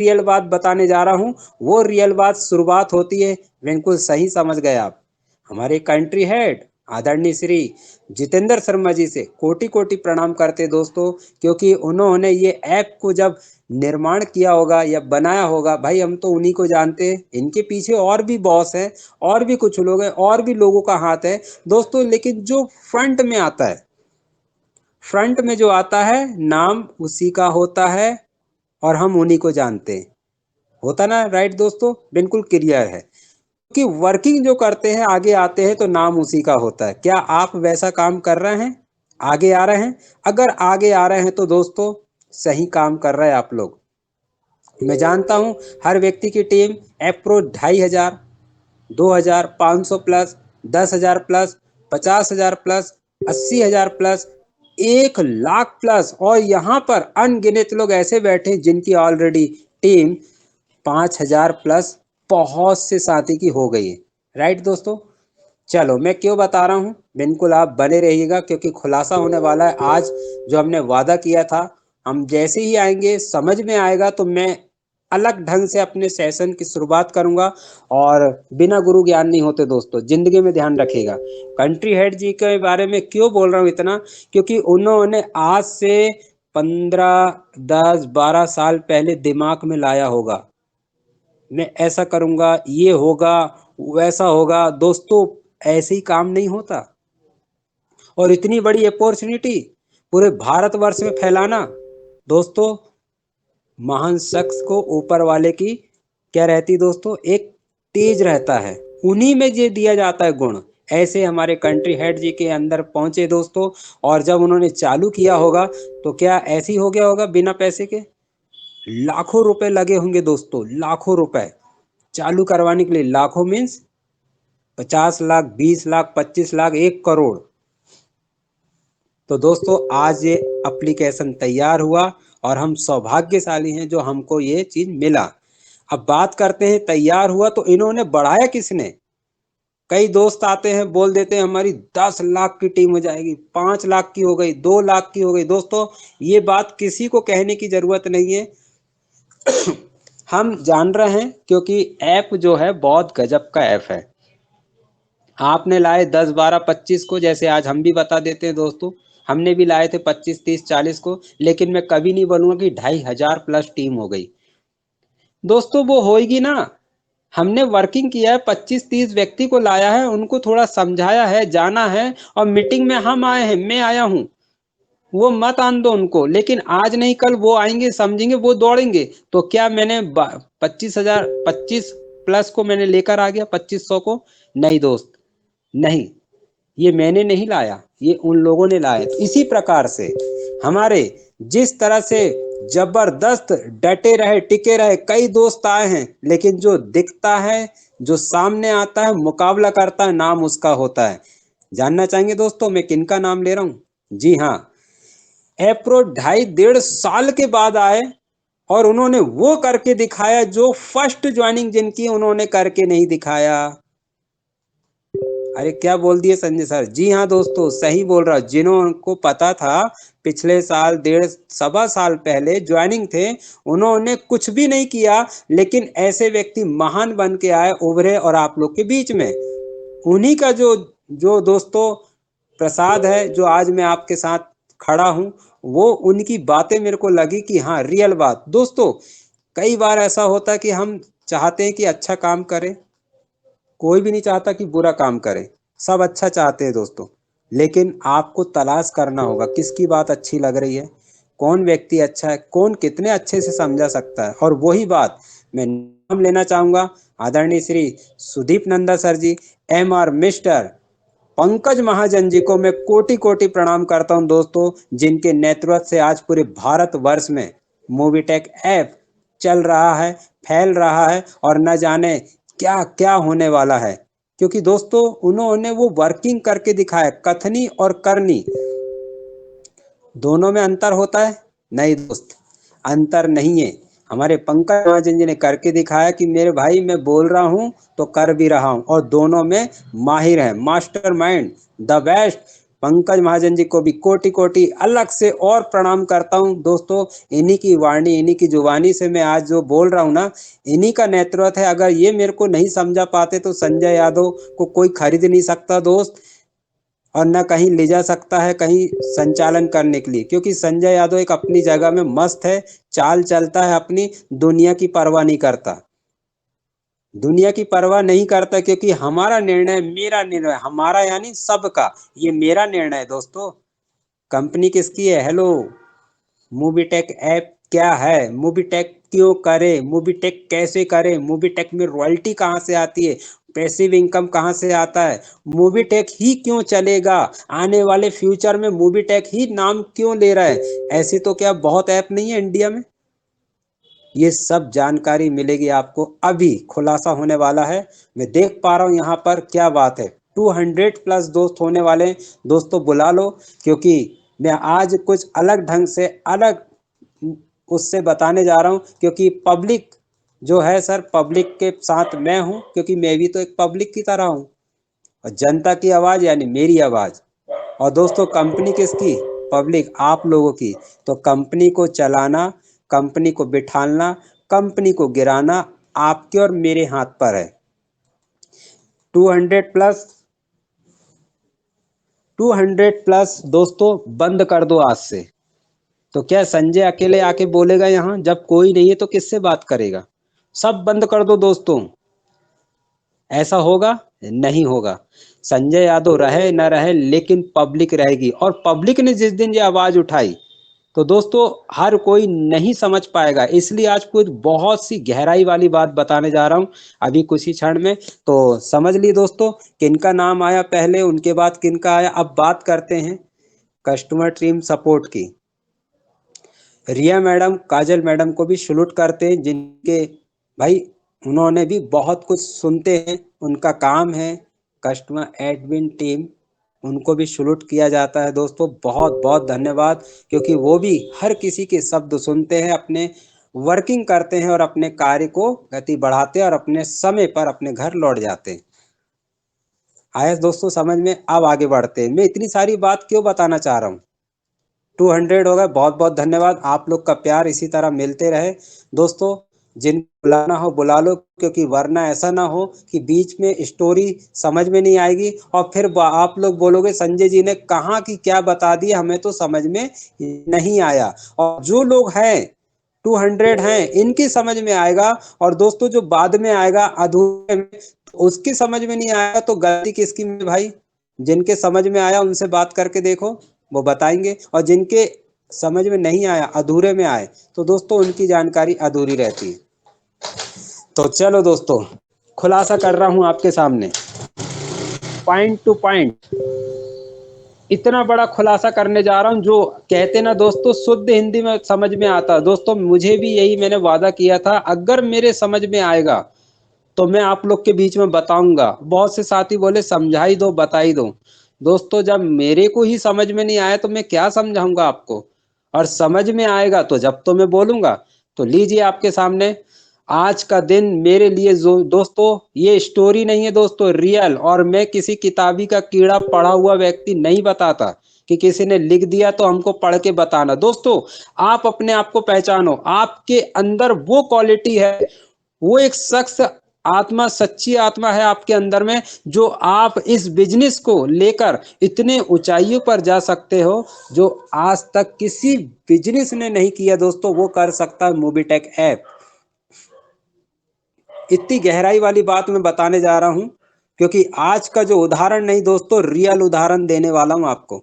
Real बात बताने जा रहा हूँ। वो रियल बात शुरुआत होती है, बिल्कुल सही समझ गए आप, हमारे कंट्री हेड आदरणीय श्री जितेंद्र शर्मा जी से कोटि कोटि प्रणाम करते दोस्तों, क्योंकि उन्होंने ये ऐप को जब निर्माण किया होगा या बनाया होगा, भाई हम तो उन्हीं को जानते हैं। इनके पीछे और भी बॉस हैं, और भी कुछ लोग हैं, और भी लोगों का हाथ है दोस्तों, लेकिन जो फ्रंट में आता है, फ्रंट में जो आता है नाम उसी का होता है, और हम उन्हीं को जानते हैं। होता ना, राइट दोस्तों, बिल्कुल क्लियर है कि वर्किंग जो करते हैं आगे आते हैं तो नाम उसी का होता है। क्या आप वैसा काम कर रहे हैं, आगे आ रहे हैं? अगर आगे आ रहे हैं तो दोस्तों सही काम कर रहे हैं आप लोग। मैं जानता हूं हर व्यक्ति की team approach 2500, 2000, 500 plus, 10,000 plus, 50,000 plus, 80,000 plus, 1 lakh plus, और यहाँ पर अनगिनत लोग ऐसे बैठे जिनकी ऑलरेडी टीम 5,000 प्लस बहुत से साथी की हो गई है। राइट दोस्तों, चलो मैं क्यों बता रहा हूँ, बिल्कुल आप बने रहिएगा, क्योंकि खुलासा होने वाला है आज। जो हमने वादा किया था, हम जैसे ही आएंगे समझ में आएगा तो मैं अलग ढंग से अपने सेशन की शुरुआत करूंगा। और बिना गुरु ज्ञान नहीं होते दोस्तों, जिंदगी में ध्यान रखिएगा। कंट्री हेड जी के बारे में क्यों बोल रहा हूँ इतना, क्योंकि उन्होंने आज से 15, 10, 12 साल पहले दिमाग में लाया होगा, मैं ऐसा करूंगा, ये होगा, वैसा होगा। दोस्तों ऐसे ही काम नहीं होता। और इतनी बड़ी अपॉर्चुनिटी पूरे भारतवर्ष में फैलाना, दोस्तों महान शख्स को ऊपर वाले की क्या रहती दोस्तों, एक तेज रहता है, उन्हीं में ये दिया जाता है गुण। ऐसे हमारे कंट्री हेड जी के अंदर पहुंचे दोस्तों, और जब उन्होंने चालू किया होगा तो क्या ऐसे ही हो गया होगा, बिना पैसे के लाखों रुपए लगे होंगे दोस्तों, लाखों रुपए चालू करवाने के लिए। लाखों मीन्स 50 लाख, 20 लाख, 25 लाख, 1 करोड़। तो दोस्तों आज ये एप्लीकेशन तैयार हुआ, और हम सौभाग्यशाली हैं जो हमको ये चीज मिला। अब बात करते हैं, तैयार हुआ तो इन्होंने बढ़ाया किसने? कई दोस्त आते हैं बोल देते हैं हमारी 10 लाख की टीम हो जाएगी, 5 लाख की हो गई, 2 लाख की हो गई। दोस्तों ये बात किसी को कहने की जरूरत नहीं है, हम जान रहे हैं, क्योंकि ऐप जो है बहुत गजब का ऐप है। आपने लाए 10, 12, 25 को, जैसे आज हम भी बता देते हैं दोस्तों, हमने भी लाए थे 25, 30, 40 को, लेकिन मैं कभी नहीं बोलूंगा कि 2,500 प्लस टीम हो गई। दोस्तों वो होएगी ना, हमने वर्किंग किया है, 25, 30 व्यक्ति को लाया है, उनको थोड़ा समझाया है, जाना है, और मीटिंग में हम आए हैं, मैं आया हूं, वो मत आन दो उनको। लेकिन आज नहीं कल वो आएंगे, समझेंगे, वो दौड़ेंगे। तो क्या मैंने 25,000, 25 प्लस को मैंने लेकर आ गया, 2500 को? नहीं दोस्त, नहीं, ये मैंने नहीं लाया, ये उन लोगों ने लाया। तो इसी प्रकार से हमारे जिस तरह से जबरदस्त डटे रहे, टिके रहे, कई दोस्त आए हैं, लेकिन जो दिखता है, जो सामने आता है, मुकाबला करता है, नाम उसका होता है। जानना चाहेंगे दोस्तों मैं किनका नाम ले रहा हूं? जी हाँ, अप्रोच 2.5 डेढ़ साल के बाद आए, और उन्होंने वो करके दिखाया जो फर्स्ट ज्वाइनिंग जिनकी, उन्होंने करके नहीं दिखाया। अरे क्या बोल दिए संजय सर? जी हाँ दोस्तों, सही बोल रहा हूँ। जिन्होंने पता था पिछले साल, डेढ़ सवा साल पहले ज्वाइनिंग थे, उन्होंने कुछ भी नहीं किया, लेकिन ऐसे व्यक्ति महान बन के आए, उभरे, और आप लोग के बीच में उन्हीं का जो जो दोस्तों प्रसाद है, जो आज मैं आपके साथ खड़ा हूं, वो उनकी बातें मेरे को लगी कि हाँ रियल बात। दोस्तों कई बार ऐसा होता है कि हम चाहते हैं कि अच्छा काम करें, कोई भी नहीं चाहता कि बुरा काम करे, सब अच्छा चाहते हैं दोस्तों। लेकिन आपको तलाश करना होगा किसकी बात अच्छी लग रही है, कौन व्यक्ति अच्छा है, कौन कितने अच्छे से समझा सकता है। और वही बात मैं नाम लेना चाहूंगा, आदरणीय श्री सुदीप नंदा सर जी, MR मिस्टर पंकज महाजन जी को मैं कोटि कोटि प्रणाम करता हूं दोस्तों, जिनके नेतृत्व से आज पूरे भारत वर्ष में मूवीटेक ऐप चल रहा है, फैल रहा है, और न जाने क्या क्या होने वाला है। क्योंकि दोस्तों उन्होंने वो वर्किंग करके दिखाया, कथनी और करनी दोनों में अंतर होता है? नहीं दोस्त, अंतर नहीं है। हमारे पंकज महाजन जी ने करके दिखाया कि मेरे भाई मैं बोल रहा हूं तो कर भी रहा हूं, और दोनों में माहिर है, mastermind, the best. Pankaj Mahajan ji को भी कोटि कोटि अलग से और प्रणाम करता हूं दोस्तों। इन्हीं की वाणी, इन्हीं की जुबानी से मैं आज जो बोल रहा हूं ना, इन्हीं का नेतृत्व है। अगर ये मेरे को नहीं समझा पाते तो संजय यादव को कोई खरीद नहीं सकता दोस्त, और न कहीं ले जा सकता है कहीं संचालन करने के लिए, क्योंकि संजय यादव एक अपनी जगह में मस्त है, चाल चलता है अपनी, दुनिया की परवाह नहीं करता, दुनिया की परवाह नहीं करता, क्योंकि हमारा निर्णय, मेरा निर्णय, हमारा यानी सबका, ये मेरा निर्णय है दोस्तों। कंपनी किसकी है? हेलो, मूवीटेक ऐप क्या है? मूवीटेक क्यों करे? मूवीटेक कैसे करे? मूवीटेक में रॉयल्टी कहाँ से आती है? पैसिव इनकम कहाँ से आता है? मूवीटेक ही क्यों चलेगा? आने वाले फ्यूचर में मूवीटेक ही नाम क्यों ले रहा है? ऐसी तो क्या बहुत ऐप नहीं है इंडिया में? ये सब जानकारी मिलेगी आपको, अभी खुलासा होने वाला है। मैं देख पा रहा हूँ यहाँ पर क्या बात है, 200 प्लस दोस्त होने वाले हैं। दोस्तों बुला लो, क्योंकि मैं आज कुछ अलग ढंग से, अलग उससे बताने जा रहा हूँ, क्योंकि पब्लिक जो है सर, पब्लिक के साथ मैं हूँ, क्योंकि मैं भी तो एक पब्लिक की तरह हूँ, और जनता की आवाज़ यानी मेरी आवाज़। और दोस्तों कंपनी किसकी? पब्लिक, आप लोगों की। तो कंपनी को चलाना, कंपनी को बिठाना, कंपनी को गिराना आपके और मेरे हाथ पर है। 200 प्लस, 200 प्लस दोस्तों बंद कर दो आज से। तो क्या संजय अकेले आके बोलेगा यहाँ? जब कोई नहीं है तो किससे बात करेगा? सब बंद कर दो दोस्तों। ऐसा होगा? नहीं होगा। संजय यादव रहे न रहे, लेकिन पब्लिक रहेगी, और पब्लिक ने जिस दिन ये आवाज उठाई तो दोस्तों हर कोई नहीं समझ पाएगा। इसलिए आज कुछ बहुत सी गहराई वाली बात बताने जा रहा हूं अभी कुछ ही क्षण में। तो समझ ली दोस्तों, किनका नाम आया पहले, उनके बाद किनका आया। अब बात करते हैं कस्टमर टीम सपोर्ट की। रिया मैडम, काजल मैडम को भी सैल्यूट करते हैं, जिनके भाई उन्होंने भी बहुत कुछ सुनते हैं, उनका काम है कस्टमर एडमिन टीम, उनको भी सैल्यूट किया जाता है दोस्तों। बहुत बहुत धन्यवाद, क्योंकि वो भी हर किसी के शब्द सुनते हैं, अपने वर्किंग करते हैं और अपने कार्य को गति बढ़ाते हैं और अपने समय पर अपने घर लौट जाते हैं। आया दोस्तों समझ में? अब आगे बढ़ते हैं। मैं इतनी सारी बात क्यों बताना चाह रहा हूँ? 200 हो गए, बहुत बहुत धन्यवाद। आप लोग का प्यार इसी तरह मिलते रहे दोस्तों। जिनको बुलाना हो बुला लो, क्योंकि वरना ऐसा ना हो कि बीच में स्टोरी समझ में नहीं आएगी और फिर आप लोग बोलोगे संजय जी ने कहाँ की क्या बता दिया, हमें तो समझ में नहीं आया। और जो लोग हैं 200 हैं, इनकी समझ में आएगा, और दोस्तों जो बाद में आएगा अधूरे में, तो उसकी समझ में नहीं आएगा, तो गलती किसकी में भाई? जिनके समझ में आया उनसे बात करके देखो, वो बताएंगे। और जिनके समझ में नहीं आया, अधूरे में आए, तो दोस्तों उनकी जानकारी अधूरी रहती है। तो चलो दोस्तों, खुलासा कर रहा हूं आपके सामने, पॉइंट टू पॉइंट इतना बड़ा खुलासा करने जा रहा हूं, जो कहते ना दोस्तों शुद्ध हिंदी में समझ में आता। दोस्तों मुझे भी यही मैंने वादा किया था, अगर मेरे समझ में आएगा तो मैं आप लोग के बीच में बताऊंगा। बहुत से साथी बोले समझाई दो, बताई दो। दोस्तों जब मेरे को ही समझ में नहीं आया तो मैं क्या समझाऊंगा आपको? और समझ में आएगा तो जब तो मैं बोलूंगा। तो लीजिए आपके सामने आज का दिन मेरे लिए, जो दोस्तों ये स्टोरी नहीं है दोस्तों, रियल। और मैं किसी किताबी का कीड़ा पढ़ा हुआ व्यक्ति नहीं बताता कि किसी ने लिख दिया तो हमको पढ़ के बताना। दोस्तों आप अपने आप को पहचानो, आपके अंदर वो क्वालिटी है, वो एक शख्स आत्मा, सच्ची आत्मा है आपके अंदर में, जो आप इस बिजनेस को लेकर इतने ऊंचाइयों पर जा सकते हो, जो आज तक किसी बिजनेस ने नहीं किया दोस्तों, वो कर सकता है मूवीटेक ऐप। इतनी गहराई वाली बात मैं बताने जा रहा हूं, क्योंकि आज का जो उदाहरण नहीं दोस्तों, रियल उदाहरण देने वाला हूं आपको,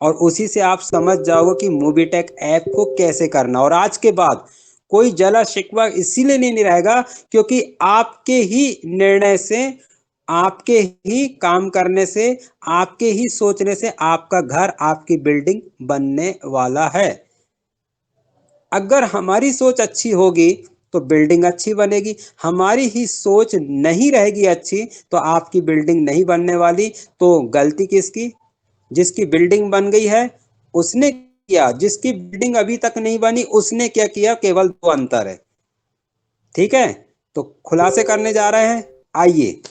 और उसी से आप समझ जाओगे कि मूवीटेक ऐप को कैसे करना। और आज के बाद कोई जला शिकवा इसीलिए नहीं रहेगा, क्योंकि आपके ही निर्णय से, आपके ही काम करने से, आपके ही सोचने से आपका घर, आपकी बिल्डिंग बनने वाला है। अगर हमारी सोच अच्छी होगी तो बिल्डिंग अच्छी बनेगी, हमारी ही सोच नहीं रहेगी अच्छी तो आपकी बिल्डिंग नहीं बनने वाली। तो गलती किसकी? जिसकी बिल्डिंग बन गई है उसने किया, जिसकी बिल्डिंग अभी तक नहीं बनी उसने क्या किया, केवल दो अंतर है। ठीक है, तो खुलासे करने जा रहे हैं, आइए।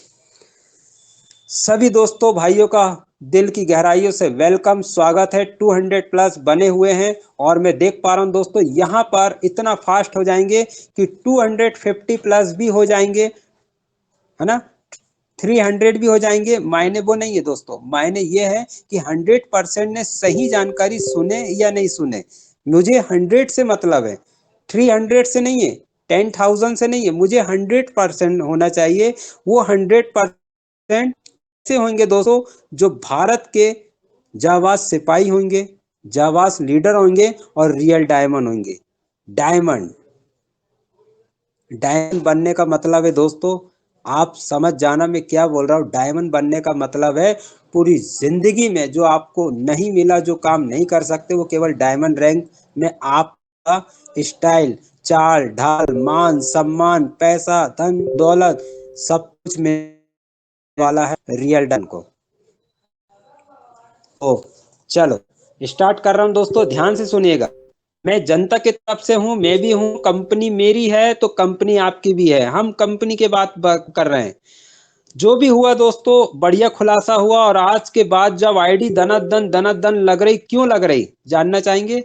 सभी दोस्तों भाइयों का दिल की गहराइयों से वेलकम, स्वागत है। 200 प्लस बने हुए हैं और मैं देख पा रहा हूं दोस्तों यहाँ पर इतना फास्ट हो जाएंगे कि 250 प्लस भी हो जाएंगे, है ना। 300 भी हो जाएंगे। मायने वो नहीं है दोस्तों, मायने ये है कि 100% ने सही जानकारी सुने या नहीं सुने। मुझे 100 से मतलब है, 300 से नहीं है, 10,000 से नहीं है, मुझे 100% होना चाहिए। वो 100% से होंगे दोस्तों जो भारत के जाबाज सिपाही होंगे, जाबाज लीडर होंगे और रियल डायमंड होंगे। डायमंड डायमंड बनने का मतलब है दोस्तों, आप समझ जाना मैं क्या बोल रहा हूँ। डायमंड बनने का मतलब है पूरी जिंदगी में जो आपको नहीं मिला, जो काम नहीं कर सकते, वो केवल डायमंड रैंक में आपका स्टाइल, चाल ढाल, मान सम्मान, पैसा, धन दौलत सब कुछ मिलने वाला है रियल डायमंड को। तो चलो स्टार्ट कर रहा हूँ दोस्तों, ध्यान से सुनिएगा। मैं जनता की तरफ से हूँ, मैं भी हूँ, कंपनी मेरी है तो कंपनी आपकी भी है। हम कंपनी के बात कर रहे हैं। जो भी हुआ दोस्तों बढ़िया खुलासा हुआ, और आज के बाद जब आईडी दनादन लग रही, क्यों लग रही जानना चाहेंगे।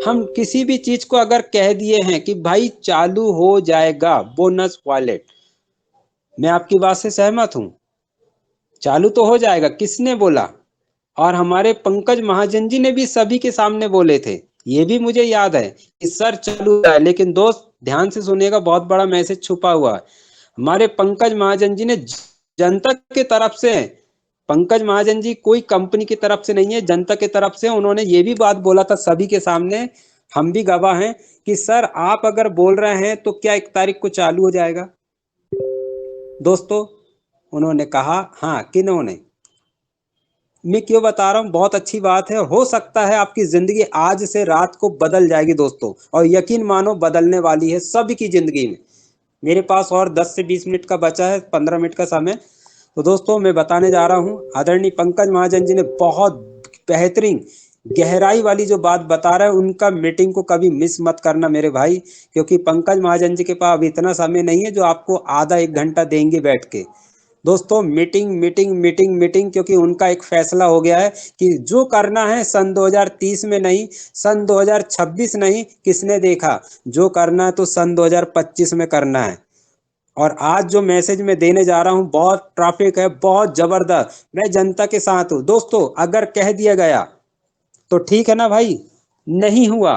हम किसी भी चीज को अगर कह दिए हैं कि भाई चालू हो जाएगा बोनस वॉलेट, मैं आपकी बात से सहमत हूँ, चालू तो हो जाएगा, किसने बोला। और हमारे पंकज महाजन जी ने भी सभी के सामने बोले थे, ये भी मुझे याद है कि सर चालू है। लेकिन दोस्त ध्यान से सुनिएगा, बहुत बड़ा मैसेज छुपा हुआ है। हमारे पंकज महाजन जी ने जनता के तरफ से, पंकज महाजन जी कोई कंपनी की तरफ से नहीं है, जनता की तरफ से उन्होंने ये भी बात बोला था सभी के सामने, हम भी गवाह हैं कि सर आप अगर बोल रहे हैं तो क्या 1 तारीख को चालू हो जाएगा। दोस्तों उन्होंने कहा, हाँ किन्होंने, मैं क्यों बता रहा हूँ, बहुत अच्छी बात है। हो सकता है आपकी जिंदगी आज से रात को बदल जाएगी दोस्तों, और यकीन मानो बदलने वाली है सभी की जिंदगी में। मेरे पास और 10 से 20 मिनट का बचा है, 15 मिनट का समय। तो दोस्तों मैं बताने जा रहा हूँ, आदरणीय पंकज महाजन जी ने बहुत बेहतरीन गहराई वाली जो बात बता रहे हैं, उनका मीटिंग को कभी मिस मत करना मेरे भाई, क्योंकि पंकज महाजन जी के पास अभी इतना समय नहीं है जो आपको आधा 1 घंटा देंगे बैठ के। दोस्तों मीटिंग मीटिंग मीटिंग मीटिंग, क्योंकि उनका एक फैसला हो गया है कि जो करना है सन 2030 में नहीं, सन 2026 नहीं, किसने देखा, जो करना है तो सन 2025 में करना है। और आज जो मैसेज मैं देने जा रहा हूं, बहुत ट्रैफिक है, बहुत जबरदस्त, मैं जनता के साथ हूं दोस्तों। अगर कह दिया गया तो ठीक है ना भाई, नहीं हुआ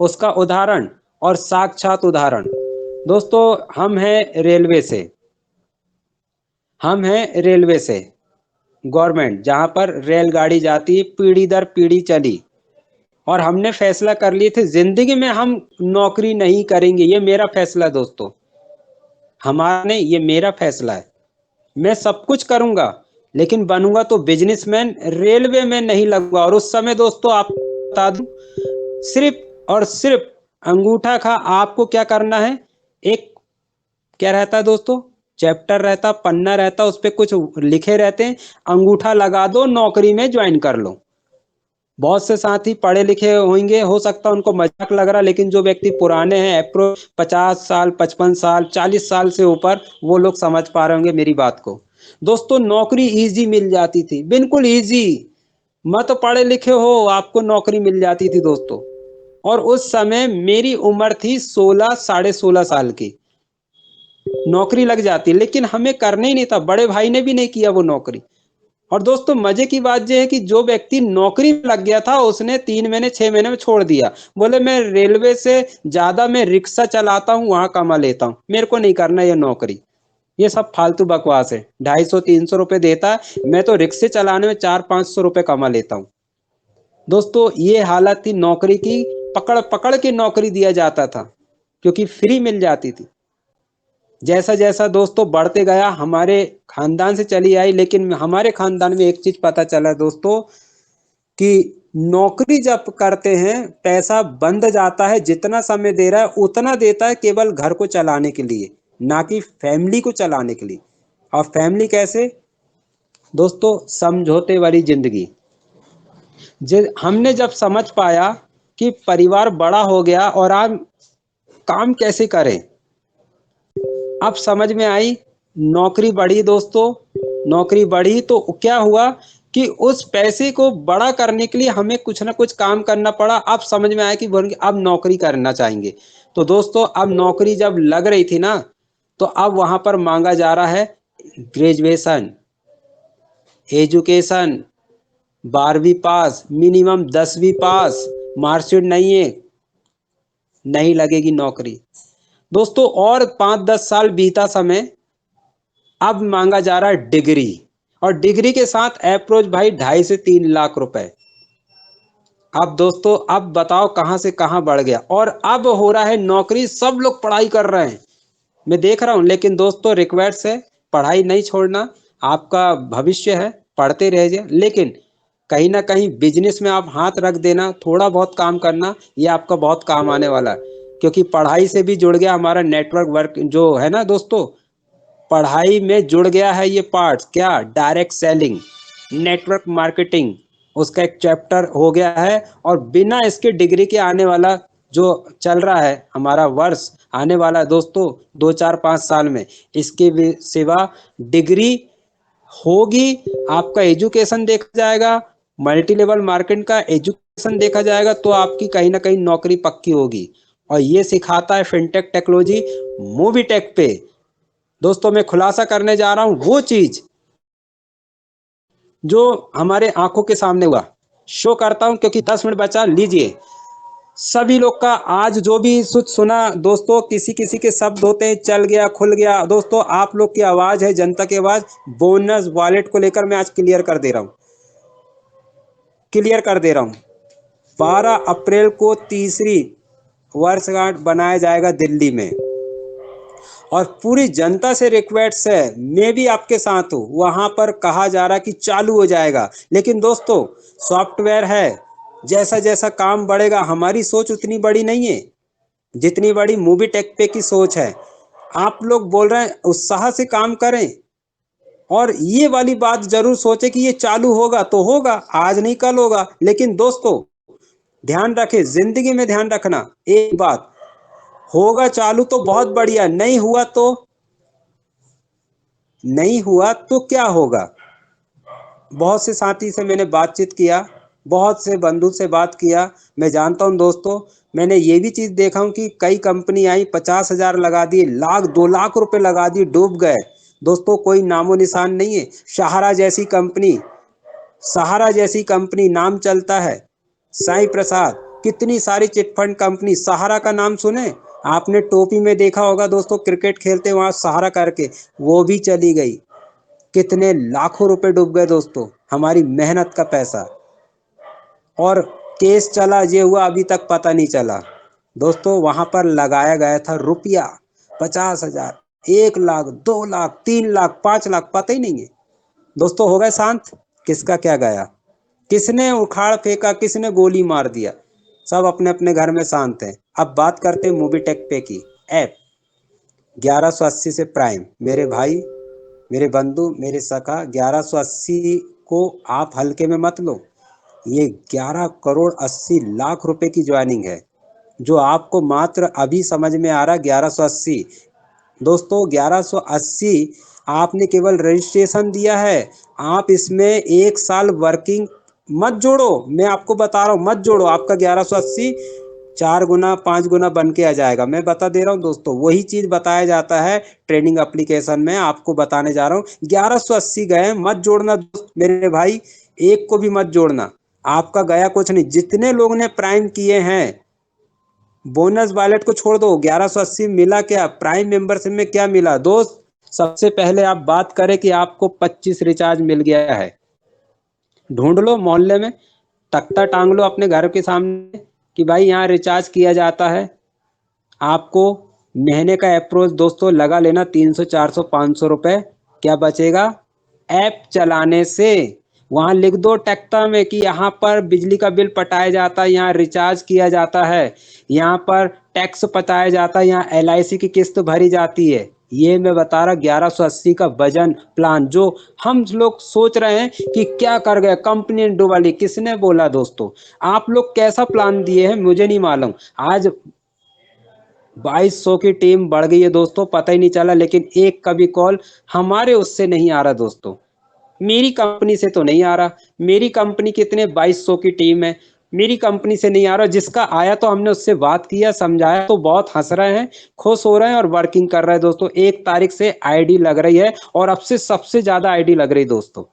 उसका उदाहरण और साक्षात उदाहरण दोस्तों, हम हैं रेलवे से, हम हैं रेलवे से, गवर्नमेंट जहां पर रेलगाड़ी जाती है, पीढ़ी दर पीढ़ी चली, और हमने फैसला कर लिए थे जिंदगी में हम नौकरी नहीं करेंगे। ये मेरा फैसला है दोस्तों, हमारा नहीं, ये मेरा फैसला है। मैं सब कुछ करूंगा लेकिन बनूंगा तो बिजनेसमैन, रेलवे में नहीं लगूंगा। और उस समय दोस्तों आप बता दूं, सिर्फ और सिर्फ अंगूठा खा आपको क्या करना है, एक क्या रहता है दोस्तों, चैप्टर रहता, पन्ना रहता, उस पर कुछ लिखे रहते हैं, अंगूठा लगा दो, नौकरी में ज्वाइन कर लो। बहुत से साथी पढ़े लिखे होंगे, हो सकता है उनको मजाक लग रहा, लेकिन जो व्यक्ति पुराने हैं, अप्रो 50 साल, 55 साल, 40 साल से ऊपर, वो लोग समझ पा रहे होंगे मेरी बात को। दोस्तों नौकरी इजी मिल जाती थी, बिल्कुल इजी, मत पढ़े लिखे हो आपको नौकरी मिल जाती थी दोस्तों। और उस समय मेरी उम्र थी 16, 16.5 साल की, नौकरी लग जाती, लेकिन हमें करना ही नहीं था, बड़े भाई ने भी नहीं किया वो नौकरी। और दोस्तों मजे की बात यह है कि जो व्यक्ति नौकरी में लग गया था, उसने 3 महीने 6 महीने में छोड़ दिया, बोले मैं रेलवे से ज्यादा मैं रिक्शा चलाता हूँ, वहां कमा लेता हूँ, मेरे को नहीं करना ये नौकरी। ये सब फालतू बकवास है, 250-300 रुपए देता है, मैं तो रिक्शे चलाने में 400-500 रुपए कमा लेता हूँ। दोस्तों ये हालत थी नौकरी की, पकड़ पकड़ के नौकरी दिया जाता था क्योंकि फ्री मिल जाती थी। जैसा जैसा दोस्तों बढ़ते गया, हमारे खानदान से चली आई, लेकिन हमारे खानदान में एक चीज पता चला दोस्तों कि नौकरी जब करते हैं पैसा बंद जाता है, जितना समय दे रहा है उतना देता है केवल घर को चलाने के लिए, ना कि फैमिली को चलाने के लिए। और फैमिली कैसे दोस्तों, समझौते वाली जिंदगी। हमने जब समझ पाया कि परिवार बड़ा हो गया और आप काम कैसे करें, अब समझ में आई, नौकरी बढ़ी दोस्तों, नौकरी बढ़ी तो क्या हुआ कि उस पैसे को बड़ा करने के लिए हमें कुछ ना कुछ काम करना पड़ा। अब समझ में आया कि अब नौकरी करना चाहेंगे। तो दोस्तों अब नौकरी जब लग रही थी ना, तो अब वहां पर मांगा जा रहा है ग्रेजुएशन, एजुकेशन, 12वीं पास, मिनिमम 10वीं पास, मार्कशीट नहीं है, नहीं लगेगी नौकरी। दोस्तों और 5-10 साल बीता समय, अब मांगा जा रहा है डिग्री, और डिग्री के साथ अप्रोच भाई 2.5 से 3 लाख रुपए। अब दोस्तों अब बताओ कहां से कहां बढ़ गया, और अब हो रहा है नौकरी, सब लोग पढ़ाई कर रहे हैं, मैं देख रहा हूं। लेकिन दोस्तों रिक्वेस्ट है, पढ़ाई नहीं छोड़ना, आपका भविष्य है, पढ़ते रहिए। लेकिन कहीं ना कहीं बिजनेस में आप हाथ रख देना, थोड़ा बहुत काम करना, ये आपका बहुत काम आने वाला है। क्योंकि पढ़ाई से भी जुड़ गया हमारा नेटवर्क वर्क जो है ना दोस्तों, पढ़ाई में जुड़ गया है ये पार्ट, क्या, डायरेक्ट सेलिंग, नेटवर्क मार्केटिंग, उसका एक चैप्टर हो गया है। और बिना इसके डिग्री के आने वाला जो चल रहा है हमारा वर्ष आने वाला है दोस्तों, 2-4-5 साल में, इसके सिवा डिग्री होगी, आपका एजुकेशन देखा जाएगा, मल्टी लेवल मार्केटिंग का एजुकेशन देखा जाएगा, तो आपकी कहीं ना कहीं नौकरी पक्की होगी। और ये सिखाता है फिनटेक टेक्नोलॉजी मूवी टेक पे। दोस्तों मैं खुलासा करने जा रहा हूं वो चीज जो हमारे आंखों के सामने हुआ, शो करता हूं क्योंकि 10 मिनट बचा, लीजिए। सभी लोग का आज जो भी सुना दोस्तों, किसी किसी के शब्द होते हैं, चल गया, खुल गया। दोस्तों आप लोग की आवाज है, जनता की आवाज, बोनस वॉलेट को लेकर मैं आज क्लियर कर दे रहा हूं। 12 अप्रैल को तीसरी वर्षगांठ बनाया जाएगा दिल्ली में, और पूरी जनता से रिक्वेस्ट है, मैं भी आपके साथ हूँ। वहां पर कहा जा रहा है कि चालू हो जाएगा, लेकिन दोस्तों सॉफ्टवेयर है, जैसा जैसा काम बढ़ेगा, हमारी सोच उतनी बड़ी नहीं है जितनी बड़ी मूवी टेक पे की सोच है। आप लोग बोल रहे हैं उत्साह से काम करें, और ये वाली बात जरूर सोचे कि ये चालू होगा तो होगा, आज नहीं कल होगा। लेकिन दोस्तों ध्यान रखें, जिंदगी में ध्यान रखना एक बात, होगा चालू तो बहुत बढ़िया, नहीं हुआ तो क्या होगा। बहुत से साथी से मैंने बातचीत किया, बहुत से बंधु से बात किया, मैं जानता हूं दोस्तों। मैंने ये भी चीज देखा हूं कि कई कंपनी आई, 50,000 लगा दिए, लाख 2 लाख रुपए लगा दिए, डूब गए। दोस्तों कोई नामो निशान नहीं है। सहारा जैसी कंपनी नाम चलता है, साईं प्रसाद, कितनी सारी चिटफंड कंपनी, सहारा का नाम सुने आपने, टोपी में देखा होगा दोस्तों, क्रिकेट खेलते वहां सहारा करके, वो भी चली गई। कितने लाखों रुपए डूब गए दोस्तों, हमारी मेहनत का पैसा। और केस चला, ये हुआ, अभी तक पता नहीं चला। दोस्तों वहां पर लगाया गया था रुपया 50,000, 1 लाख, 2 लाख, 3 लाख, 5 लाख, पता ही नहीं है। दोस्तों हो गए शांत, किसका क्या गया, किसने उखाड़ फेंका, किसने गोली मार दिया, सब अपने अपने घर में शांत हैं। अब बात करते हैं मूवी टेक पे की ऐप 1180 से प्राइम। मेरे भाई, मेरे बंधु, मेरे सखा, 1180 को आप हल्के में मत लो। ये 11 करोड़ 80 लाख रुपए की ज्वाइनिंग है, जो आपको मात्र अभी समझ में आ रहा है 1180। दोस्तों 1180 आपने केवल रजिस्ट्रेशन दिया है, आप इसमें 1 साल वर्किंग मत जोड़ो, मैं आपको बता रहा हूँ मत जोड़ो, आपका 1180 4 गुना 5 गुना बन के आ जाएगा। मैं बता दे रहा हूँ दोस्तों, वही चीज बताया जाता है ट्रेनिंग एप्लीकेशन में, आपको बताने जा रहा हूँ। 1180 गए, मत जोड़ना दोस्त, मेरे भाई, एक को भी मत जोड़ना, आपका गया कुछ नहीं। जितने लोग ने प्राइम किए हैं, बोनस वॉलेट को छोड़ दो, 1180 मिला क्या, प्राइम मेंबरशिप में क्या मिला दोस्त। सबसे पहले आप बात करें कि आपको 25 रिचार्ज मिल गया है, ढूंढ लो मोहल्ले में, तख्ता टांग लो अपने घर के सामने कि भाई यहाँ रिचार्ज किया जाता है। आपको महीने का अप्रोच दोस्तों लगा लेना 300 400 500 रुपए। क्या बचेगा ऐप चलाने से। वहां लिख दो टैक्टा में कि यहाँ पर बिजली का बिल पटाया जाता है, यहाँ रिचार्ज किया जाता है, यहाँ पर टैक्स पटाया जाता है, यहाँ LIC की किस्त भरी जाती है। ये मैं बता रहा 1180 का वजन प्लान, जो हम लोग सोच रहे हैं कि क्या कर गए कंपनी डुबा ली, किसने बोला दोस्तों। आप लोग कैसा प्लान दिए हैं मुझे नहीं मालूम। आज 2200 की टीम बढ़ गई है दोस्तों, पता ही नहीं चला, लेकिन एक का भी कॉल हमारे उससे नहीं आ रहा दोस्तों। मेरी कंपनी से तो नहीं आ रहा, मेरी कंपनी कितने 2200 की टीम है, मेरी कंपनी से नहीं आ रहा। जिसका आया तो हमने उससे बात किया, समझाया तो बहुत हंस रहे हैं, खुश हो रहे हैं और वर्किंग कर रहे हैं दोस्तों। 1 तारीख से आईडी लग रही है और अब से सबसे ज्यादा आईडी लग रही दोस्तों।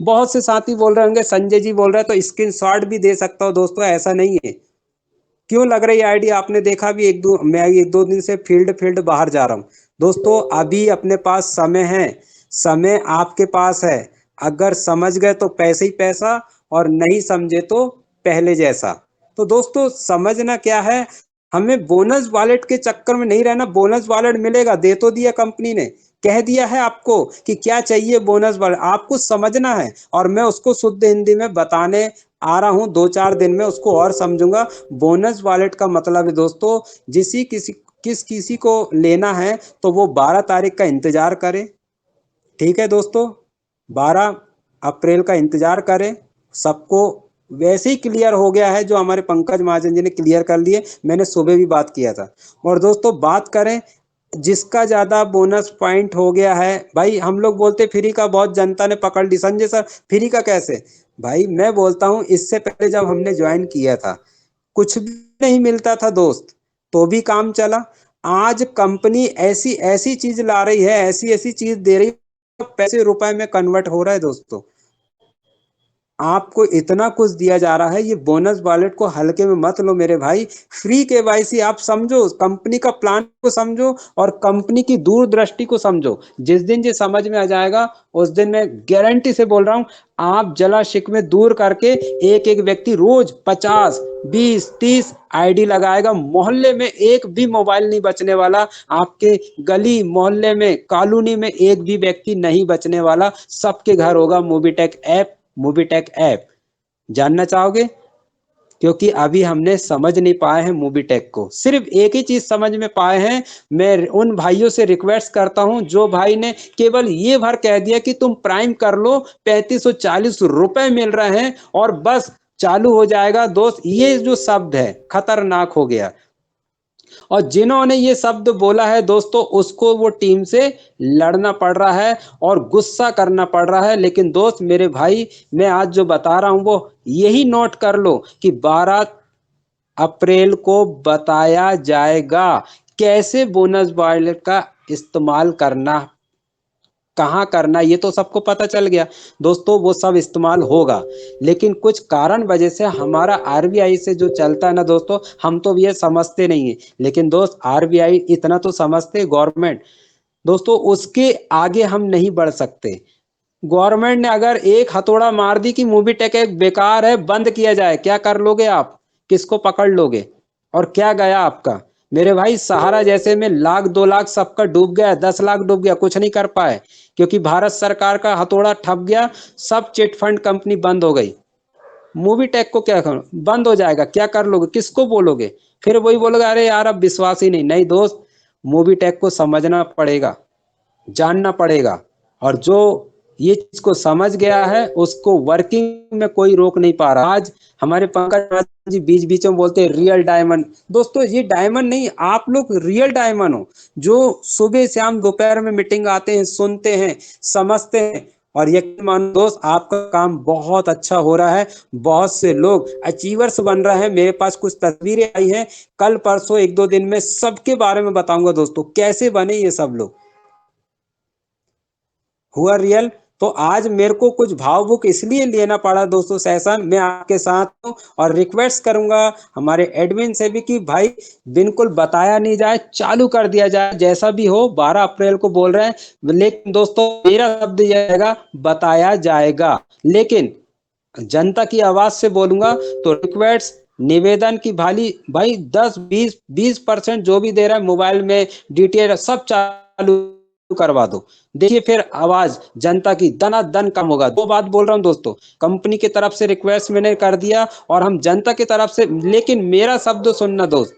बहुत से साथी बोल रहे होंगे संजय जी बोल रहे हैं तो स्क्रीनशॉट भी दे सकता हूँ दोस्तों, ऐसा नहीं है। क्यों लग रही है आईडी? आपने देखा भी, मैं 1-2 दिन से फील्ड फील्ड बाहर जा रहा हूँ दोस्तों। अभी अपने पास समय है, समय आपके पास है। अगर समझ गए तो पैसे ही पैसा, और नहीं समझे तो पहले जैसा। तो दोस्तों समझना क्या है, हमें बोनस वॉलेट के चक्कर में नहीं रहना। बोनस वॉलेट मिलेगा, दे तो दिया कंपनी ने, कह दिया है आपको कि क्या चाहिए बोनस वॉलेट, आपको समझना है। और मैं उसको शुद्ध हिंदी में बताने आ रहा हूं, 2-4 दिन में उसको और समझूंगा। बोनस वॉलेट का मतलब है दोस्तों, किसी को लेना है तो वो 12 तारीख का इंतजार करे। ठीक है दोस्तों, 12 अप्रैल का इंतजार करें। सबको वैसे ही क्लियर हो गया है, जो हमारे पंकज महाजन जी ने क्लियर कर लिए, मैंने सुबह भी बात किया था। और दोस्तों बात करें, जिसका ज्यादा बोनस पॉइंट हो गया है, भाई हम लोग बोलते फ्री का बहुत जनता ने पकड़ ली। संजय सर फ्री का कैसे? भाई मैं बोलता हूँ, इससे पहले जब हमने ज्वाइन किया था कुछ भी नहीं मिलता था दोस्त, तो भी काम चला। आज कंपनी ऐसी ऐसी चीज ला रही है, ऐसी ऐसी चीज दे रही है, पैसे रुपए में कन्वर्ट हो रहा है दोस्तों। आपको इतना कुछ दिया जा रहा है, ये बोनस वॉलेट को हल्के में मत लो मेरे भाई। फ्री केवाईसी आप समझो, कंपनी का प्लान को समझो और कंपनी की दूरदृष्टि को समझो। जिस दिन ये समझ में आ जाएगा, उस दिन मैं गारंटी से बोल रहा हूं, आप जला शिकवे दूर करके एक एक व्यक्ति रोज 50, 20, 30 आईडी लगाएगा। मोहल्ले में एक भी मोबाइल नहीं बचने वाला, आपके गली मोहल्ले में कॉलोनी में एक भी व्यक्ति नहीं बचने वाला। सबके घर होगा मोबीटेक ऐप, मोबीटेक ऐप। जानना चाहोगे? क्योंकि अभी हमने समझ नहीं पाए हैं मोबीटेक को, सिर्फ एक ही चीज समझ में पाए हैं। मैं उन भाइयों से रिक्वेस्ट करता हूं जो भाई ने केवल ये भर कह दिया कि तुम प्राइम कर लो, 3540 रुपए मिल रहे हैं और बस चालू हो जाएगा। दोस्त ये जो शब्द है खतरनाक हो गया, और जिन्होंने ये शब्द बोला है दोस्तों, उसको वो टीम से लड़ना पड़ रहा है और गुस्सा करना पड़ रहा है। लेकिन दोस्त मेरे भाई, मैं आज जो बता रहा हूं वो यही नोट कर लो कि 12 अप्रैल को बताया जाएगा कैसे बोनस वॉलेट का इस्तेमाल करना, कहाँ करना, ये तो सबको पता चल गया दोस्तों। वो सब इस्तेमाल होगा, लेकिन कुछ कारण वजह से हमारा आरबीआई से जो चलता है ना दोस्तों, हम तो ये समझते नहीं है। लेकिन दोस्त आरबीआई इतना तो समझते, गवर्नमेंट दोस्तों, उसके आगे हम नहीं बढ़ सकते। गवर्नमेंट ने अगर एक हथौड़ा मार दी कि मूवी टेक एक बेकार है, बंद किया जाए, क्या कर लोगे आप? किसको पकड़ लोगे? और क्या गया आपका? मेरे भाई सहारा जैसे में 1 लाख 2 लाख सबका डूब गया, 10 लाख डूब गया, कुछ नहीं कर पाए, क्योंकि भारत सरकार का हथौड़ा ठप गया। सब चिट फंड कंपनी बंद हो गई। मूवी टेक को क्या करो, बंद हो जाएगा, क्या कर लोगे? किसको बोलोगे? फिर वही बोलोगे अरे यार अब विश्वास ही नहीं। नहीं दोस्त, मूवी टेक को समझना पड़ेगा, जानना पड़ेगा। और जो ये चीज को समझ गया है उसको वर्किंग में कोई रोक नहीं पा रहा। आज हमारे पंकज जी बीच बीच में बोलते हैं रियल डायमंड। दोस्तों ये डायमंड नहीं, आप लोग रियल डायमंड हो, जो सुबह शाम दोपहर में मीटिंग आते हैं, सुनते हैं, समझते हैं। और यकीन मानो दोस्त, आपका काम बहुत अच्छा हो रहा है। बहुत से लोग अचीवर्स बन रहे हैं। मेरे पास कुछ तस्वीरें आई हैं, कल परसों 1-2 दिन में सबके बारे में बताऊंगा दोस्तों, कैसे बने ये सब लोग। हुआ रियल। तो आज मेरे को कुछ भावुक इसलिए लेना पड़ा दोस्तों सेशन, मैं आपके साथ हूँ। और रिक्वेस्ट करूंगा हमारे एडमिन से भी कि भाई बिल्कुल बताया नहीं जाए, चालू कर दिया जाए, जैसा भी हो। 12 अप्रैल को बोल रहे हैं, लेकिन दोस्तों मेरा शब्द यह रहेगा, बताया जाएगा। लेकिन जनता की आवाज से बोलूंगा तो रिक्वेस्ट, निवेदन की भाई 10, 20, 20% जो भी दे रहा है मोबाइल में डीटीएच सब चालू करवा दो। देखिए फिर आवाज जनता की दनादन कम होगा। दो बात बोल रहा हूं दोस्तों, कंपनी की तरफ से रिक्वेस्ट मैंने कर दिया और हम जनता की तरफ से, लेकिन मेरा शब्द सुनना दोस्त,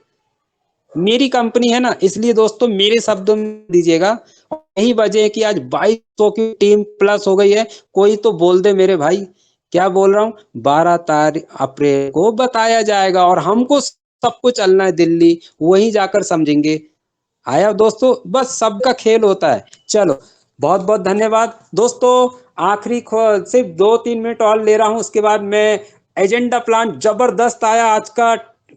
मेरी कंपनी है ना, इसलिए दोस्तों मेरे शब्दों में दीजिएगा। यही वजह है कि आज 2200 की टीम प्लस हो गई है। कोई तो बोल दे मेरे भाई, क्या बोल रहा हूँ, 12 अप्रैल को बताया जाएगा और हमको सबको चलना है दिल्ली, वहीं जाकर समझेंगे। आया दोस्तों, बस सबका खेल होता है। चलो बहुत बहुत धन्यवाद दोस्तों। आखिरी सिर्फ 2-3 मिनट और ले रहा हूं, उसके बाद मैं एजेंडा प्लान जबरदस्त आया आज का,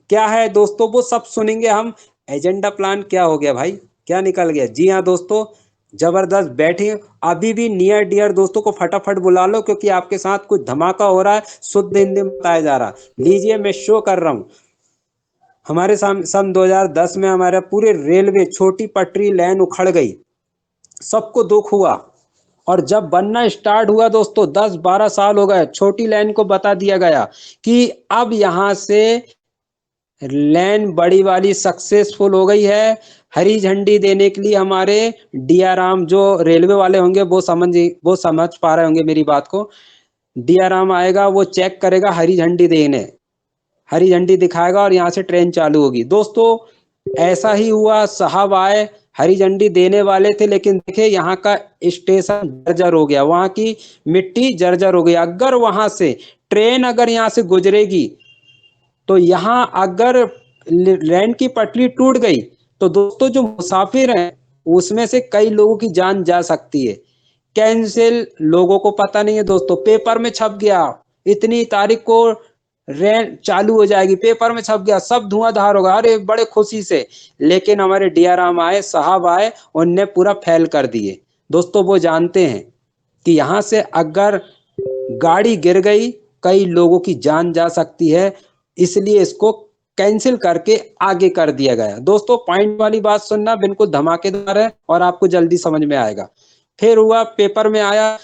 क्या है दोस्तों वो सब सुनेंगे हम। एजेंडा प्लान क्या हो गया भाई, क्या निकल गया? जी हाँ दोस्तों, जबरदस्त बैठिए। अभी भी नियर डियर दोस्तों को फटाफट बुला लो, क्योंकि आपके साथ कुछ धमाका हो रहा है, शुद्ध हिंदी में बताया जा रहा है। लीजिए मैं शो कर रहा हूँ। हमारे सन 2010 में हमारे पूरे रेलवे छोटी पटरी लाइन उखड़ गई, सबको दुख हुआ। और जब बनना स्टार्ट हुआ दोस्तों, 10-12 साल हो गए, छोटी लाइन को बता दिया गया कि अब यहां से लाइन बड़ी वाली सक्सेसफुल हो गई है। हरी झंडी देने के लिए हमारे डीआरएम जो रेलवे वाले होंगे वो समझ पा रहे होंगे मेरी बात को। डीआरएम आएगा, वो चेक करेगा, हरी झंडी देने, हरी झंडी दिखाएगा और यहाँ से ट्रेन चालू होगी। दोस्तों ऐसा ही हुआ, साहब आए, हरी झंडी देने वाले थे, लेकिन देखे यहाँ का स्टेशन जर्जर हो गया, वहां की मिट्टी जर्जर हो गई। अगर वहां से ट्रेन अगर यहाँ से गुजरेगी, तो यहाँ अगर रेल की पटरी टूट गई, तो दोस्तों जो मुसाफिर हैं उसमें से कई लोगों की जान जा सकती है। कैंसिल, लोगों को पता नहीं है दोस्तों, पेपर में छप गया इतनी तारीख को रेल चालू हो जाएगी, पेपर में छप गया, सब धुआंधार होगा, अरे बड़े खुशी से। लेकिन हमारे डीआरएम आए, साहब आए, उनने पूरा फेल कर दिए। दोस्तों वो जानते हैं कि यहाँ से अगर गाड़ी गिर गई, कई लोगों की जान जा सकती है, इसलिए इसको कैंसिल करके आगे कर दिया गया। दोस्तों पॉइंट वाली बात सुनना, बिल्कुल धमाकेदार है और आपको जल्दी समझ में आएगा। फिर हुआ, पेपर में आया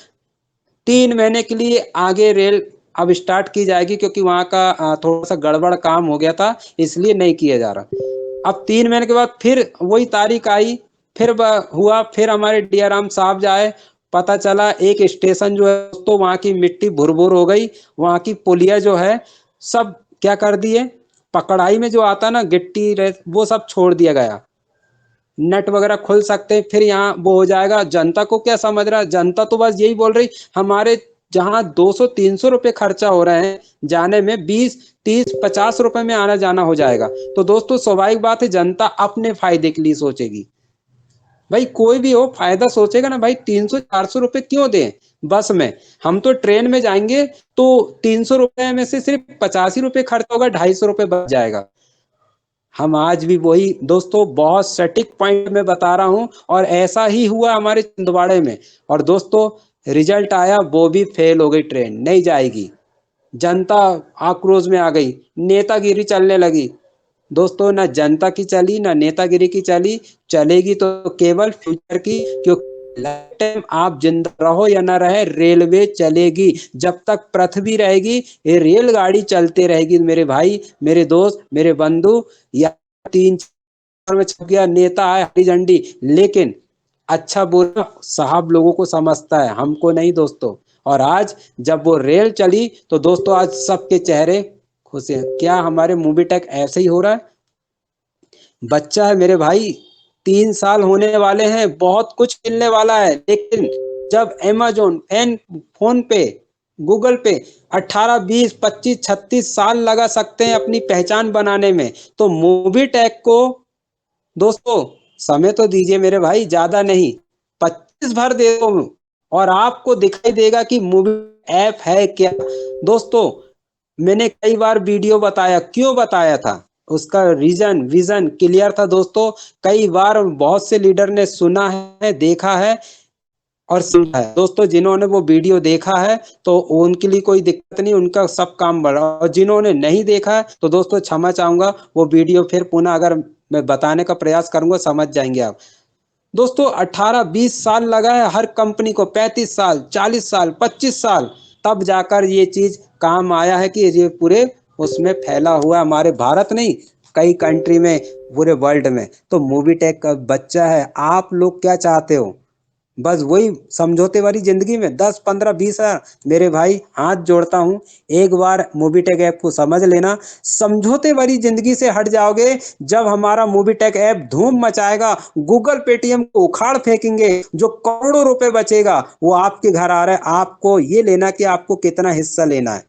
3 महीने के लिए आगे रेल अब स्टार्ट की जाएगी, क्योंकि वहां का थोड़ा सा गड़बड़ काम हो गया था, इसलिए नहीं किया जा रहा। अब 3 महीने के बाद फिर वही तारीख आई, फिर हुआ, फिर हमारे डीआरएम साहब जाए, पता चला एक स्टेशन जो है तो वहां की मिट्टी भुरभुर हो गई, वहां की पुलिया जो है सब क्या कर दिए, पकड़ाई में जो आता ना गिट्टी वो सब छोड़ दिया गया, नट वगैरह खुल सकते हैं, फिर यहाँ वो हो जाएगा। जनता को क्या समझ रहा है, जनता तो बस यही बोल रही, हमारे जहाँ 200-300 रुपए खर्चा हो रहे हैं जाने में, 20-30-50 रुपए में आना जाना हो जाएगा। तो दोस्तों स्वाभाविक बात है, जनता अपने फायदे के लिए सोचेगी। भाई कोई भी हो फायदा सोचेगा ना, भाई 300-400 रुपए क्यों दें बस में? हम तो ट्रेन में जाएंगे तो 300 रुपए में से सिर्फ 85 रुपए खर्च होगा, 250 रुपए बच जाएगा। हम आज भी वही दोस्तों, बहुत सटीक पॉइंट में बता रहा हूं, और ऐसा ही हुआ हमारे छिंदवाड़े में। और दोस्तों रिजल्ट आया, वो भी फेल हो गई, ट्रेन नहीं जाएगी। जनता आक्रोश में आ गई, नेतागिरी चलने लगी। दोस्तों ना जनता की चली ना नेतागिरी की चली, चलेगी तो केवल फ्यूचर की, क्योंकि लाइफ टाइम आप जिंदा रहो या ना रहे, रेलवे चलेगी। जब तक पृथ्वी रहेगी ये रेलगाड़ी चलते रहेगी मेरे भाई, मेरे दोस्त, मेरे बंधु। या 3-4 में छप गया, नेता आए, हरी झंडी, लेकिन अच्छा बुरा साहब लोगों को समझता है, हमको नहीं दोस्तों। और आज जब वो रेल चली, तो दोस्तों आज सबके चेहरे खुश हैं। क्या हमारे मूवी टेक ऐसे ही हो रहा है? बच्चा है मेरे भाई, 3 साल होने वाले हैं, बहुत कुछ मिलने वाला है, लेकिन जब अमेजोन फोन पे, गूगल पे 18-20-25-36 साल लगा सकते हैं अपनी पहचान बनाने में, तो मूवी टेक को दोस्तों समय तो दीजिए मेरे भाई, ज्यादा नहीं, 25 भर दे दो और आपको दिखाई देगा कि मूवी ऐप है क्या। दोस्तों मैंने कई बार वीडियो बताया, क्यों बताया था, उसका रीजन विजन क्लियर था दोस्तों। कई बार बहुत से लीडर ने सुना है, देखा है और समझा है। दोस्तों जिन्होंने वो वीडियो देखा है तो उनके लिए कोई दिक्कत नहीं, उनका सब काम बढ़ा, और जिन्होंने नहीं देखा है तो दोस्तों क्षमा चाहूंगा, वो वीडियो फिर पुनः अगर मैं बताने का प्रयास करूंगा समझ जाएंगे आप। दोस्तों 18-20 साल लगा है हर कंपनी को, 35 साल, 40 साल, 25 साल, तब जाकर ये चीज काम आया है कि ये पूरे उसमें फैला हुआ है, हमारे भारत नहीं कई कंट्री में, पूरे वर्ल्ड में। तो मूवी टेक का बच्चा है, आप लोग क्या चाहते हो? बस वही समझौते वाली जिंदगी में 10-15-20 हजार, मेरे भाई हाथ जोड़ता हूं, एक बार मोबीटेक ऐप को समझ लेना। समझौते वाली जिंदगी से हट जाओगे, जब हमारा मोबीटेक ऐप धूम मचाएगा, गूगल पेटीएम को उखाड़ फेंकेंगे, जो करोड़ों रुपए बचेगा वो आपके घर आ रहा है, आपको ये लेना कि आपको कितना हिस्सा लेना है।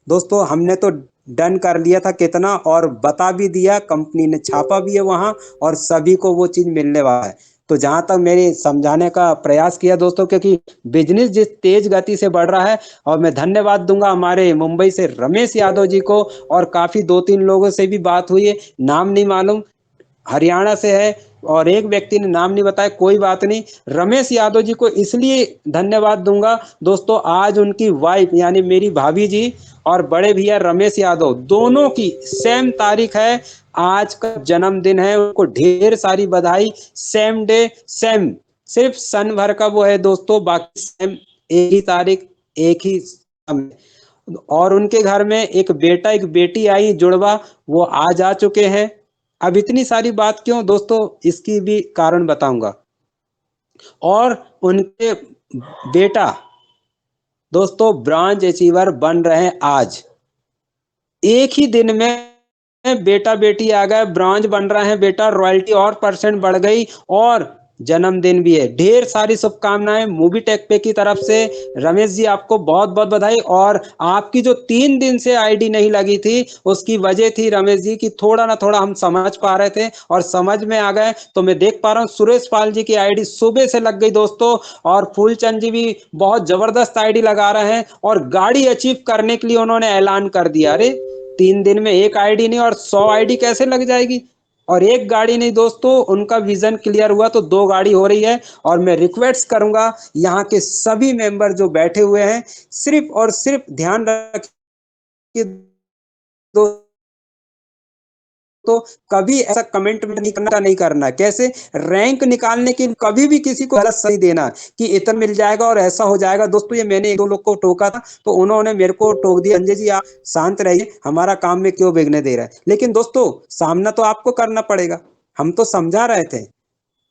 दोस्तों हमने तो डन कर लिया था कितना, और बता भी दिया, कंपनी ने छापा भी है वहां, और सभी को वो चीज मिलने वाला है। तो जहां तक मेरे समझाने का प्रयास किया दोस्तों, क्योंकि बिजनेस जिस तेज गति से बढ़ रहा है, और मैं धन्यवाद दूंगा हमारे मुंबई से रमेश यादव जी को, और काफी 2-3 लोगों से भी बात हुई है, नाम नहीं मालूम, हरियाणा से है, और एक व्यक्ति ने नाम नहीं बताया, कोई बात नहीं। रमेश यादव जी को इसलिए धन्यवाद दूंगा दोस्तों, आज उनकी वाइफ यानी मेरी भाभी जी और बड़े भैया रमेश यादव दोनों की सेम तारीख है, आज का जन्मदिन है, उनको ढेर सारी बधाई। सेम डे सेम, सिर्फ सन भर का वो है दोस्तों, बाकी सेम एक ही तारीख, एक ही समय। और उनके घर में एक बेटा एक बेटी आई जुड़वा, वो आज आ चुके हैं। अब इतनी सारी बात क्यों दोस्तों, इसकी भी कारण बताऊंगा। और उनके बेटा दोस्तों ब्रांच अचीवर बन रहे हैं आज, एक ही दिन में बेटा बेटी आ गए, ब्रॉन्ज बन रहे हैं बेटा, रॉयल्टी और परसेंट बढ़ गई, और जन्मदिन भी है। ढेर सारी शुभकामनाएं मूवी टेक पे की तरफ से। रमेश जी आपको बहुत बहुत बधाई। और आपकी जो 3 दिन से आईडी नहीं लगी थी, उसकी वजह थी रमेश जी की थोड़ा ना थोड़ा हम समझ पा रहे थे और समझ में आ गए। तो मैं देख पा रहा हूँ सुरेश पाल जी की आईडी सुबह से लग गई दोस्तों, और फूलचंद जी भी बहुत जबरदस्त आईडी लगा रहे हैं, और गाड़ी अचीव करने के लिए उन्होंने ऐलान कर दिया। अरे 3 दिन में एक आईडी नहीं और 100 आईडी कैसे लग जाएगी, और एक गाड़ी नहीं दोस्तों, उनका विजन क्लियर हुआ तो 2 गाड़ी हो रही है। और मैं रिक्वेस्ट करूंगा यहाँ के सभी मेंबर जो बैठे हुए हैं, सिर्फ और सिर्फ ध्यान रखिए दोस्तों, तो कभी ऐसा कमेंट नहीं करना। कैसे रैंक निकालने के लिए कभी भी किसी को गलत सही देना कि इतना मिल जाएगा और ऐसा हो जाएगा दोस्तों। ये मैंने 1-2 लोग को टोका था, तो उन्होंने मेरे को टोक दिया, संजय जी आप शांत रहिए, हमारा काम में क्यों विघ्न दे रहा है। लेकिन दोस्तों सामना तो आपको करना पड़ेगा, हम तो समझा रहे थे।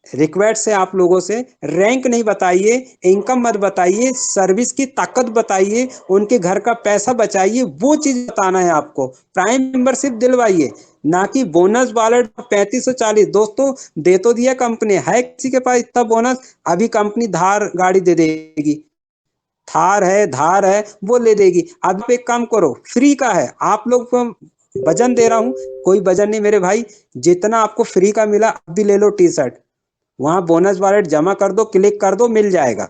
रिक्वेस्ट है आप लोगों से, रैंक नहीं बताइए, इनकम मत बताइए, सर्विस की ताकत बताइए, उनके घर का पैसा बचाइए, वो चीज बताना है आपको। प्राइम मेंबरशिप दिलवाइए, ना कि बोनस वाले 3540। दोस्तों दे तो दिया कंपनी, है किसी के पास इतना बोनस? अभी कंपनी धार गाड़ी दे देगी, थार है धार है वो ले देगी। अब एक काम करो, फ्री का है, आप लोग को वजन दे रहा हूं, कोई वजन नहीं मेरे भाई, जितना आपको फ्री का मिला अब भी ले लो टी शर्ट, वहां बोनस वॉलेट जमा कर दो, क्लिक कर दो, मिल जाएगा।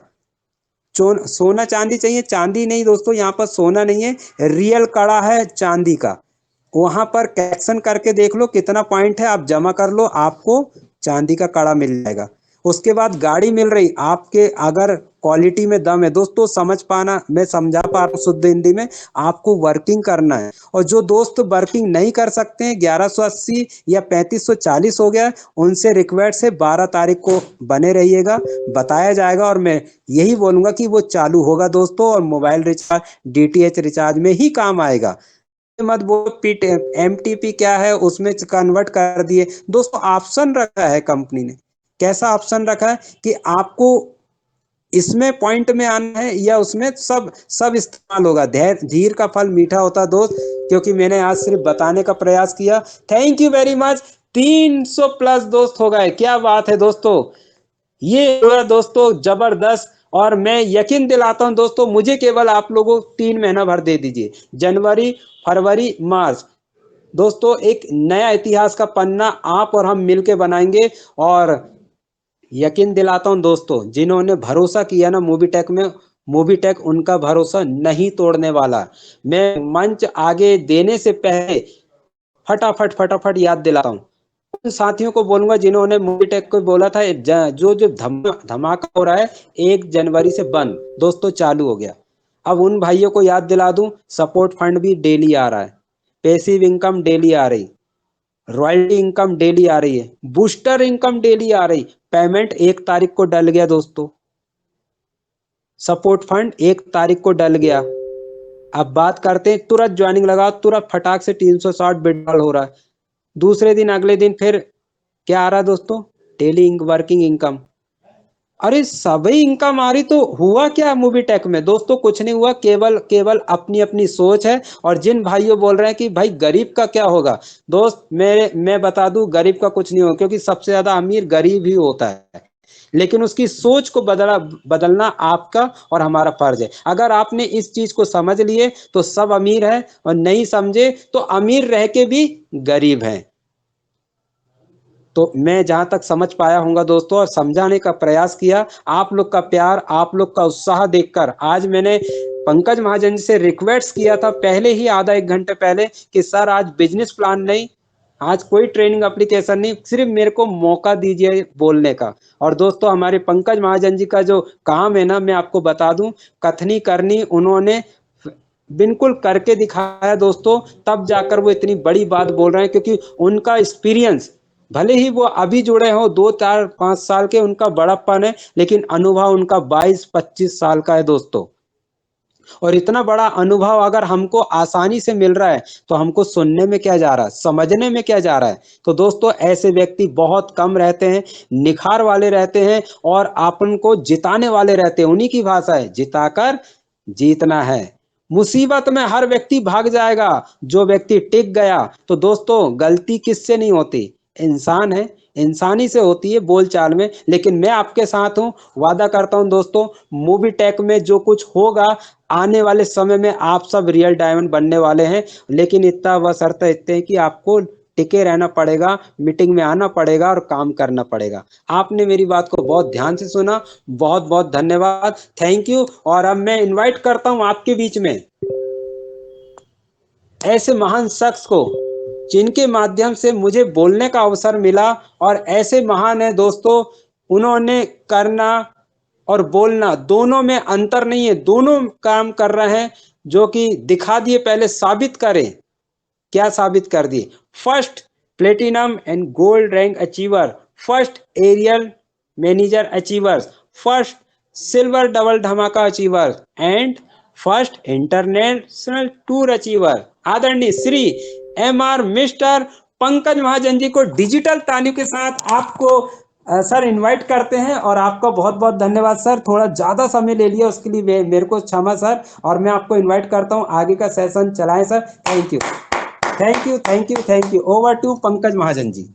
सोना चांदी चाहिए? चांदी नहीं दोस्तों, यहाँ पर सोना नहीं है, रियल कड़ा है चांदी का। वहां पर कैक्शन करके देख लो कितना पॉइंट है, आप जमा कर लो, आपको चांदी का कड़ा मिल जाएगा। उसके बाद गाड़ी मिल रही आपके, अगर क्वालिटी में दम है दोस्तों, समझ पाना, मैं समझा पा रहा हूँ शुद्ध हिंदी में, आपको वर्किंग करना है। और जो दोस्त वर्किंग नहीं कर सकते हैं, 1180 या 3540 हो गया, उनसे रिक्वेस्ट है 12 तारीख को बने रहिएगा, बताया जाएगा, और मैं यही बोलूंगा कि वो चालू होगा दोस्तों, और मोबाइल रिचार्ज डीटीएच रिचार्ज में ही काम आएगा। मत वो पीट एमटीपी क्या है उसमें कन्वर्ट कर दिए दोस्तों। ऑप्शन रखा है कंपनी ने, कैसा ऑप्शन रखा है कि आपको इसमें पॉइंट में आना है या उसमें, सब सब इस्तेमाल होगा। धीर का फल मीठा होता है दोस्त, क्योंकि मैंने आज सिर्फ बताने का प्रयास किया। Thank you very much. 300 plus दोस्त हो गए, क्या बात है दोस्तों, ये हुआ दोस्तों जबरदस्त। और मैं यकीन दिलाता हूं दोस्तों, मुझे केवल आप लोगों 3 महीना भर दे दीजिए, जनवरी फरवरी मार्च दोस्तों, एक नया इतिहास का पन्ना आप और हम मिलके बनाएंगे। और यकीन दिलाता हूं दोस्तों, जिन्होंने भरोसा किया ना मूवी टेक में, मूवी टेक उनका भरोसा नहीं तोड़ने वाला। मैं मंच आगे देने से पहले फटाफट फटाफट याद दिलाता हूं उन साथियों को, बोलूंगा जिन्होंने मूवी टेक को बोला था जो जो धमाका हो रहा है 1 जनवरी से बंद दोस्तों चालू हो गया। अब उन भाइयों को याद दिला दूं, सपोर्ट फंड भी डेली आ रहा है, पैसिव इनकम डेली आ रही, रॉयल्टी इनकम डेली आ रही है, बूस्टर इनकम डेली आ रही, पेमेंट 1 तारीख को डल गया दोस्तों, सपोर्ट फंड 1 तारीख को डल गया। अब बात करते हैं, तुरंत ज्वाइनिंग लगाओ, तुरंत फटाक से 360 विड्रॉल हो रहा है। दूसरे दिन अगले दिन फिर क्या आ रहा है दोस्तों, डेली वर्किंग इनकम। अरे सभी इनकम आ रही, तो हुआ क्या मूवी टेक में दोस्तों? कुछ नहीं हुआ, केवल केवल अपनी अपनी सोच है। और जिन भाइयों बोल रहे हैं कि भाई गरीब का क्या होगा, दोस्त मैं बता दूं, गरीब का कुछ नहीं होगा, क्योंकि सबसे ज्यादा अमीर गरीब ही होता है। लेकिन उसकी सोच को बदलना आपका और हमारा फर्ज है। अगर आपने इस चीज को समझ लिए तो सब अमीर है, और नहीं समझे तो अमीर रह के भी गरीब है। तो मैं जहाँ तक समझ पाया हूँगा दोस्तों और समझाने का प्रयास किया, आप लोग का प्यार, आप लोग का उत्साह देखकर आज मैंने पंकज महाजन जी से रिक्वेस्ट किया था पहले ही, आधा 1 घंटे पहले, कि सर आज बिज़नेस प्लान नहीं, आज कोई ट्रेनिंग एप्लीकेशन नहीं, सिर्फ मेरे को मौका दीजिए बोलने का। और दोस्तों हमारे पंकज महाजन जी का जो काम है ना, मैं आपको बता दूं, कथनी करनी उन्होंने बिल्कुल करके दिखाया दोस्तों, तब जाकर वो इतनी बड़ी बात बोल रहे हैं, क्योंकि उनका एक्सपीरियंस, भले ही वो अभी जुड़े हो 2 4 5 साल के, उनका बड़प्पन है, लेकिन अनुभव उनका 22 25 साल का है दोस्तों। और इतना बड़ा अनुभव अगर हमको आसानी से मिल रहा है तो हमको सुनने में क्या जा रहा है, समझने में क्या जा रहा है। तो दोस्तों ऐसे व्यक्ति बहुत कम रहते हैं, निखार वाले रहते हैं और अपन को जिताने वाले रहते हैं। उन्हीं की भाषा है, जिताकर जीतना है। मुसीबत में हर व्यक्ति भाग जाएगा, जो व्यक्ति टिक गया। तो दोस्तों गलती किससे नहीं होती, इंसान है, इंसानी से होती है बोलचाल में। लेकिन मैं आपके साथ हूं, वादा करता हूं दोस्तों, मूवी टेक में जो कुछ होगा आने वाले समय में आप सब रियल डायमंड बनने वाले हैं। लेकिन इतना बस शर्त इतने कि आपको टिके रहना पड़ेगा, मीटिंग में आना पड़ेगा और काम करना पड़ेगा। आपने मेरी बात को बहुत ध्यान से सुना, बहुत बहुत धन्यवाद, थैंक यू। और अब मैं इनवाइट करता हूं आपके बीच में ऐसे महान शख्स को जिनके माध्यम से मुझे बोलने का अवसर मिला। और ऐसे महान है दोस्तों, उन्होंने करना और बोलना दोनों में अंतर नहीं है, दोनों काम कर रहे हैं, जो कि दिखा दिए, पहले साबित करें। क्या साबित कर दिए, first platinum and gold rank achiever, first area manager achievers, first silver double धमाका achiever and first international tour achiever, आदरणीय श्री MR मिस्टर पंकज महाजन जी को डिजिटल तालियों के साथ आपको सर इनवाइट करते हैं। और आपका बहुत बहुत धन्यवाद सर, थोड़ा ज़्यादा समय ले लिया उसके लिए मेरे को क्षमा सर। और मैं आपको इनवाइट करता हूं, आगे का सेशन चलाएं sir. Thank you, thank you, thank you, thank you. Over to Pankaj Mahajan ji.